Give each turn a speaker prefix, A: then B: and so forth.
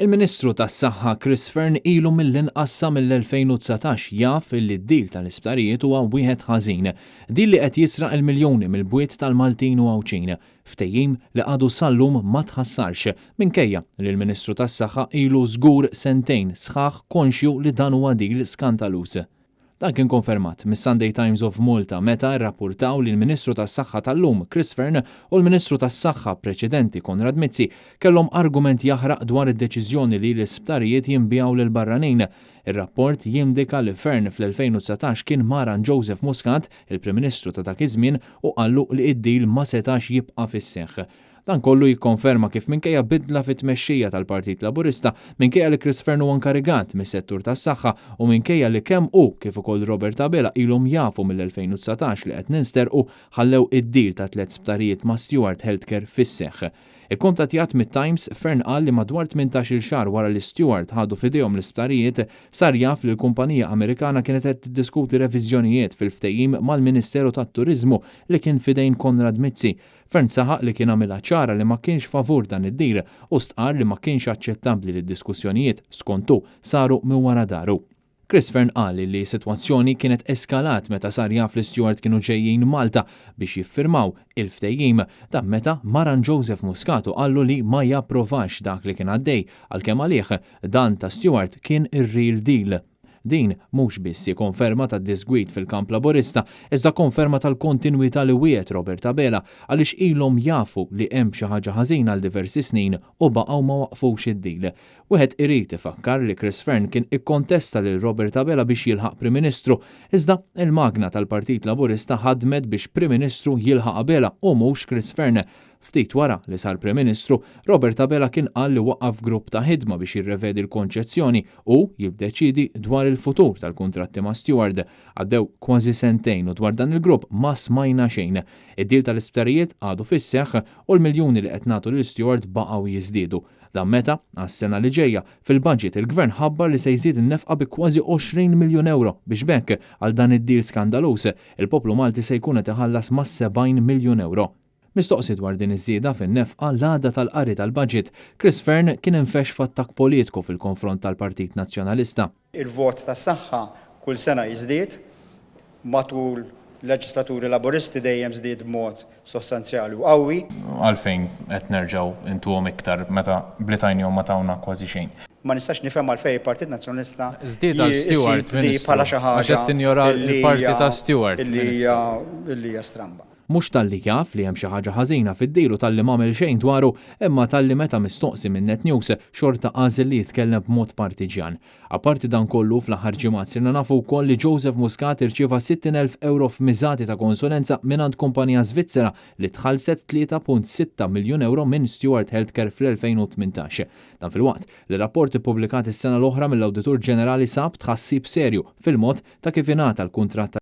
A: Il-Ministru tas-Saħħa Chris Fearn ilu mill-inqas sa mill-2019 jaf li d-deal tal-isptarijiet huwa wieħed ħażin. Deal li qed jisraq il-miljuni mill-bwiet tal-Maltin u Għawċin. Ftehim li għadu sal-lum ma tħassarx minkejja li l-Ministru tas-Saħħa ilu żgur sentejn sħaħ konxju li dan huwa deal skandaluż. Dan kien konfermat mis-Sunday Times of Malta meta rrappurtaw li l-Ministru tas-Saħħa tal-lum Chris Fearn u l-Ministru tas-Saħħa preċedenti Konrad Mizzi kellhom argument jaħraq dwar id-deċiżjoni li l-isptarijiet jinbjaw lil barranin. Ir-rapport jindika li Fearn fl-2019 kien maran Joseph Muscat, il-Prim Ministru ta' dak iż-żmien, u qallu li d-deal ma setax jibqa' fis-seħħ. Dan kollu jikkonferma kif minkejja bidla fit-tmexxija tal-Partit Laburista, minkejja li Chris Fearn huwa inkarigat mis-settur tas-saħħa u minkejja li kemm hu kif ukoll Robert Abela ilhom jafu mill-2019 li qed ninsterqu ħallew id-deal ta' 3 sptarijiet ma' Stewart Healthcare fis-seħħ. Ikkuntattjat mit-Times, Fearn qal li madwar 18-il xahar wara li Stewart ħadu f'idejhom l-isptarijiet sar jaf li l-kumpanija Amerikana kienet qed tiddiskuti reviżjonijiet fil-ftehim mal-Ministeru tat-Turiżmu li kien fidejn Konrad Mizzi. Fearn saħaq li kien għamilha ċara li ma kienx favur dan id-deal u stqarr li ma kienx aċċettabbli li d-diskussjonijiet skontu saru minn wara daru. Chris Fearn qal li sitwazzjoni kienet eskalat meta sar jaf li Stewart kienu ġejjin Malta biex jiffirmaw il-ftehim dan meta maran Joseph Muscat qallu li ma japprovax dak li kien għaddej għalkemm għalih dan ta' Stewart kien ir-real deal. Din mhux biss konferma tad-disgwit fil-kamp Laburista, iżda konferma tal-kontinwità li wiegħed Robert Abela għaliex ilhom jafu li hemm xi ħaġa ħażina għal diversi snin u baqgħu ma waqfux id-deal. Wieħed irid ifakkar li Chris Fearn kien ikkontesta lil Robert Abela biex jilħaq Prim Ministru, iżda il-magna tal-Partit Laburista ħadmet biex Prim Ministru jilħaq Abela u mhux Chris Fearn. Ftit wara li sar Prim Ministru, Robert Abela kien qal li waqqaf grupp ta' ħidma biex jirrevedi l-konċezzjoni u jiddeċidi dwar il-futur tal-kuntratti ma' Stewart. Għaddew kważi sentejn u dwar dan il-grupp ma smajna xejn. Id-deal tal-isptarijiet għadu fis-seħħ u l-miljuni li qed nagħtu lil Stewart baqgħu jiżdiedu. Dan meta għas-sena li ġejja fil-budget il-Gvern ħabbar li se jżid in-nefqa bi kważi 20 miljun euro biex bekk għal dan id-deal skandaluż il-poplu Malti se jkun qed iħallas ma' 70 miljun euro. Mistoqsi dwar din iż-żieda fin-nefqa l-għada tal-qari tal-budget, Chris Fearn kien infex f'attakk politiku fil-konfront tal-Partit Nazzjonalista.
B: Il-vot tas-saħħa kull sena jiżdied matul leġislaturi Laburisti dejjem żdied b'mod sostanzjali u qawwi.
A: Għalfejn qed nerġgħu intuhom iktar meta blitajnihom ma tawna kważi xejn.
B: Ma nistax nifhem għalfejn il-Partit Nazzjonalista
A: żdied għal Stewart
B: bħala xi ħaġa
A: qed tinjora l-parti ta' Stewart
B: li hija stramba.
A: Mhux talli jaf li hemm xi ħaġa ħażina fid-deal u talli m'għamel xejn dwaru, imma talli meta mistoqsi minn Net News xorta għażel li jitkellem b'mod partiġjan. Apparti dan kollu fl-aħħar ġimgħat sirna nafu wkoll li Joseph Muscat irċieva 60,000 euro f'miżati ta' konsulenza mingħand kumpanija Svizzera li tħallset 3.6 miljun euro minn Stewart Healthcare fl-2018. Dan fil-waqt li rapport ippubblikat is-sena l-oħra mill-Awditur Ġenerali sab tħassib serju fil-mod ta' kif ingħata l-kuntratt